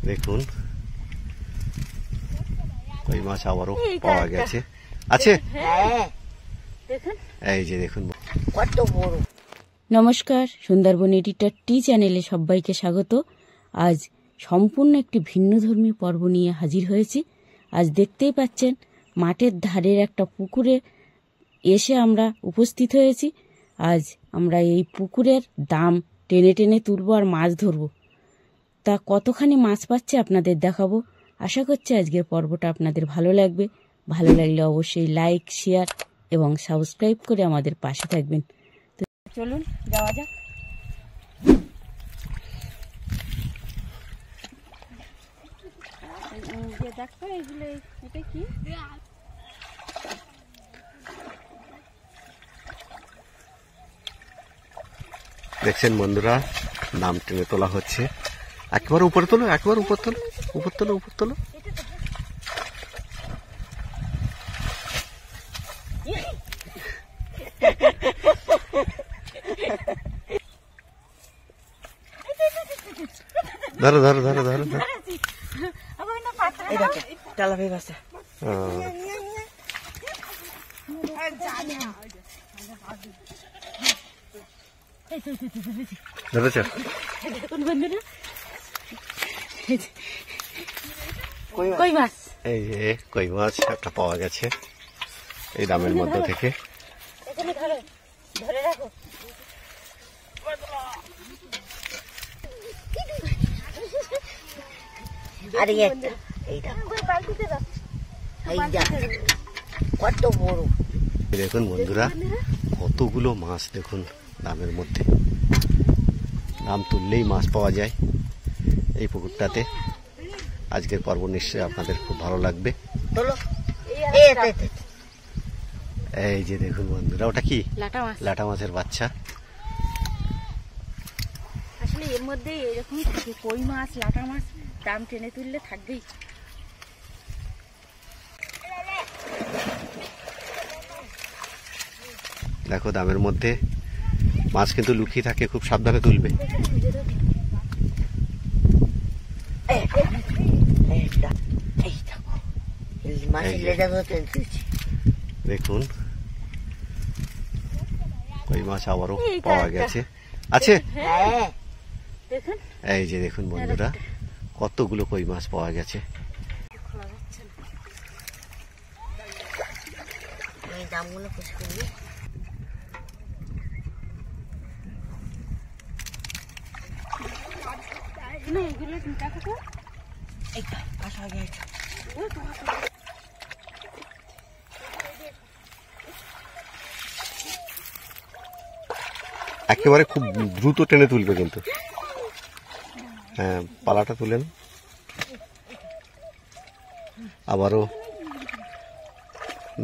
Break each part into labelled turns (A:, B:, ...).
A: দেখুন কই মাছ আবারও পাওয়া গেছে। আছে এই যে দেখুন
B: কত বড়।
C: নমস্কার, সুন্দরবন এডিটর টি চ্যানেলে সবাইকে স্বাগত। আজ সম্পূর্ণ একটি ভিন্নধর্মী পর্ব নিয়ে হাজির হয়েছি। আজ দেখতেই পাচ্ছেন মাঠের ধারের একটা পুকুরে এসে আমরা উপস্থিত হয়েছি। আজ আমরা এই পুকুরের দাম টেনে টেনে তুলব আর মাছ ধরব। তা কতখানি মাছ পাচ্ছে আপনাদের দেখাবো। আশা করছি আজকের পর্বটা আপনাদের ভালো লাগবে। ভালো লাগলে অবশ্যই লাইক, শেয়ার এবং সাবস্ক্রাইব করে আমাদের পাশে থাকবেন। তো চলুন যাওয়া যাক। দেখো এইগুলো, এটা কি?
A: দেখছেন বন্ধুরা, নাম টেনে তোলা হচ্ছে। একেবারে উপরে তোলো, একেবারে উপর তোলো, উপর তোলো, উপর তোলো। ধরো ধরো ধরো ধরো ধরো। ধরেছ?
C: কই মাছ।
A: এই যে কই মাছ একটা পাওয়া গেছে এই দামের মধ্যে থেকে।
C: ধরে রাখো।
B: আরে এইটা কত বড়।
A: দেখুন বন্ধুরা, কতগুলো মাছ দেখুন দামের মধ্যে। দাম তুললেই মাছ পাওয়া যায় এই পুকুরটাতে। আজকের পর্ব নিশ্চয়ই আপনাদের খুব ভালো লাগবে। এই যে দেখুন বন্ধুরা, ওটা কি? লাটা মাছের বাচ্চা।
C: আসলে এর মধ্যে এরকমই থাকে, কই মাছ, লাটা মাছ দাম টেনে তুললে থাকবেই।
A: দেখো দামের মধ্যে মাছ কিন্তু লুকিয়ে থাকে, খুব সাবধানে তুলবে। দেখুন কই মাছ আবারও পাওয়া গেছে। আছে এই যে দেখুন বন্ধুরা, কতগুলো কই মাছ পাওয়া গেছে।
B: দামগুলো খুশি করবি।
A: একেবারে খুব দ্রুত টেনে তুলবে কিন্তু। হ্যাঁ, পালাটা তুলেন। আবারও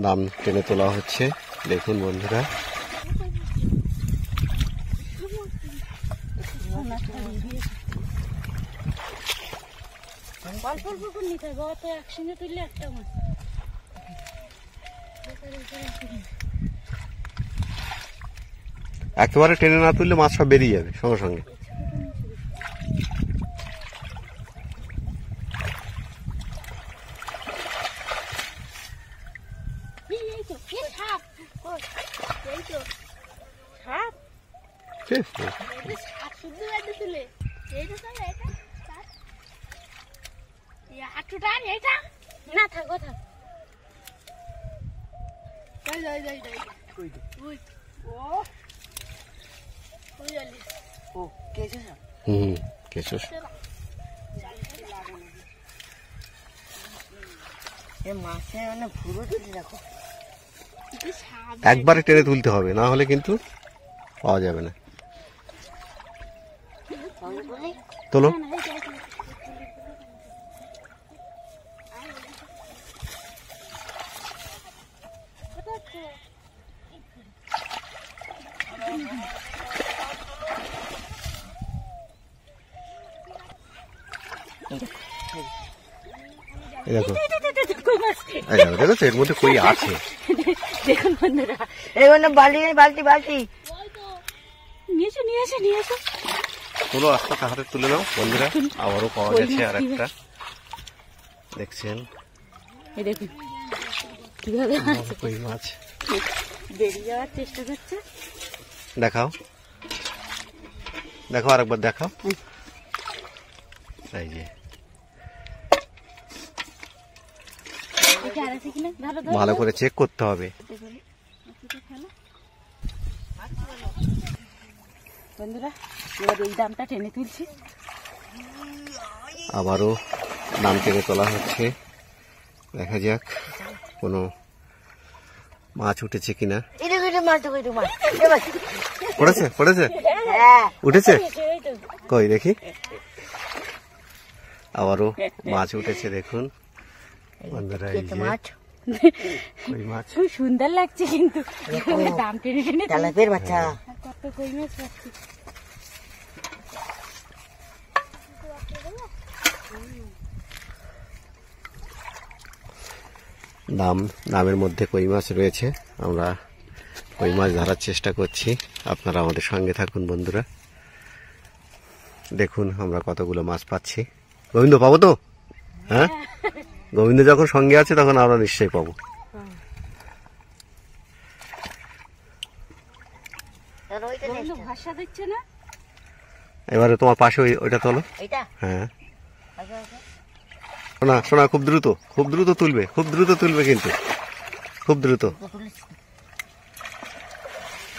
A: দাম টেনে তোলা হচ্ছে। দেখুন বন্ধুরা, একেবারে টেনে না তুললে মাছ সব বেরিয়ে যাবে সঙ্গে সঙ্গে। একবারে টেনে তুলতে হবে, না হলে কিন্তু পাওয়া যাবে না। তোলো। দেখো দেখো এর মধ্যে কই আছে।
C: দেখুন বন্ধুরা,
B: এই বালতি বালতি বালতি
C: নিয়ে এসো নিয়ে এসো নিয়ে এসো।
A: তুলো আস্তে আস্তে হাতে তুলে নাও বন্ধুরা। আবারও পাওয়া গেছে আর একটা, দেখছেন
C: এই দেখুন কিভাবে
A: কই মাছ
C: বেরিয়ে যাওয়ার চেষ্টা করছে।
A: দেখাও দেখো আরেকবার দেখাও। এই যে ভালো করে চেক করতে হবে।
C: বন্ধুরা এবার এই দামটা টেনে তুলছি।
A: আবারও দাম টেনে তোলা হচ্ছে, দেখা যাক কোনো মাছ উঠেছে কিনা। পড়েছে পড়েছে উঠেছে কই দেখি। আবারও মাছ উঠেছে দেখুন বন্ধুরা। এই যে কই মাছ,
C: খুব সুন্দর লাগছে কিন্তু দাম টেনে টেনে
B: তেলাপিয়ার বাচ্চা।
C: কত কই মাছ পাচ্ছি।
A: দামের মধ্যে কই মাছ রয়েছে। আমরা কই মাছ ধরার চেষ্টা করছি, আপনারা আমাদের সঙ্গে থাকুন বন্ধুরা। দেখুন আমরা কতগুলো মাছ পাচ্ছি। গোবিন্দ পাবো তো? হ্যাঁ, গোবিন্দ যখন সঙ্গে আছে তখন আমরা নিশ্চয়ই পাবো।
C: ভাষা দিচ্ছে না।
A: এবারে তোমার পাশে ওইটা তোলো। হ্যাঁ শোনা শোনা, খুব দ্রুত তুলবে, খুব দ্রুত তুলবে কিন্তু খুব দ্রুত।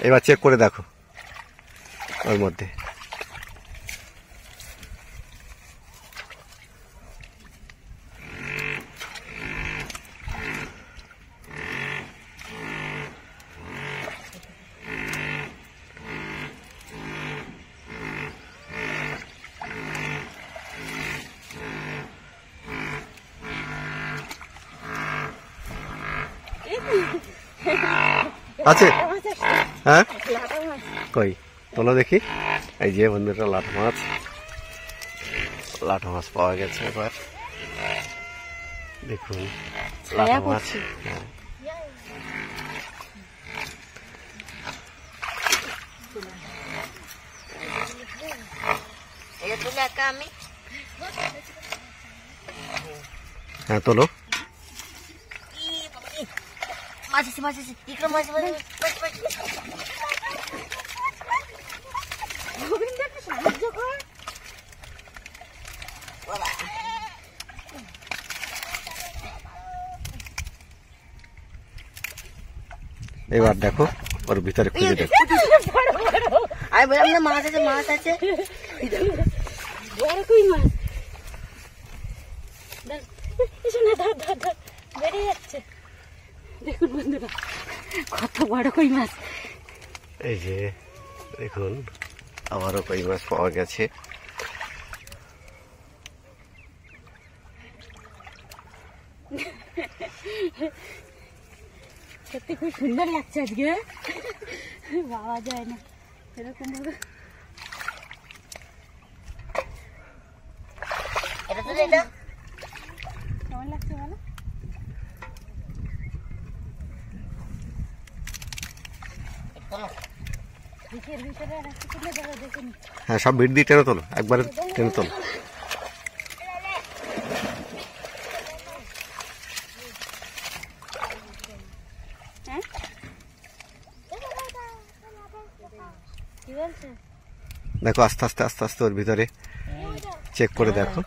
A: এবার চেক করে দেখো ওর মধ্যে। আছে হ্যাঁ, কই তোলো দেখি। এই যে বন্ধুরা লাটা মাছ পাওয়া গেছে। এবার দেখুন লাটা মাছ। হ্যাঁ হ্যাঁ তোলো। এবার দেখো ওর ভিতরে খুঁজে দেখো।
B: আমি বললাম না মাছ আছে, মাছ আছে।
C: বড় কই মাছ বেরিয়ে যাচ্ছে। দেখুন বন্ধুরা কত বড় কই মাছ।
A: এই যে দেখুন আবারও কই মাছ পাওয়া গেছে।
C: সত্যি খুব সুন্দর লাগছে আজকে, পাওয়া যায় না এরকম ভাবে। কেমন লাগছে বলো?
A: হ্যাঁ সব ভিড় দিয়ে টেনে তোলো, একবারে টেনে তোলো। দেখো আস্তে আস্তে ওর ভিতরে চেক করে দেখো।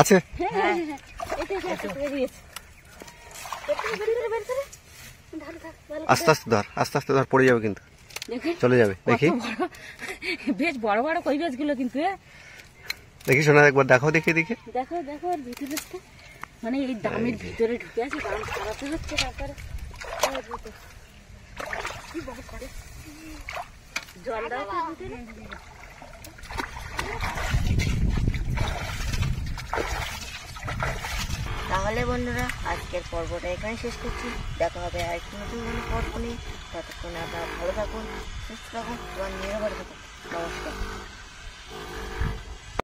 A: আছে আস্তে আস্তে ধর পড়ে যাবে কিন্তু চলে যাবে। দেখি
C: বেশ বড় বড় কই মাছ গুলো কিন্তু।
A: দেখি শোনা একবার দেখো, দেখি দেখি
C: দেখো দেখো আর ভিতরে মানে এই দামের ভিতরে ঢুকে আছে, দাম খারাপ হচ্ছে। তারপরে জল দাও
B: তাহলে তাহলে বন্ধুরা আজকের পর্বটা এখানে শেষ করছি। দেখা হবে আরেকটি নতুন কোনো পর্ব নিয়ে। ততক্ষণে আপনারা ভালো থাকুন, সুস্থ থাকুন এবং নিরাপদে থাকুন। নমস্কার।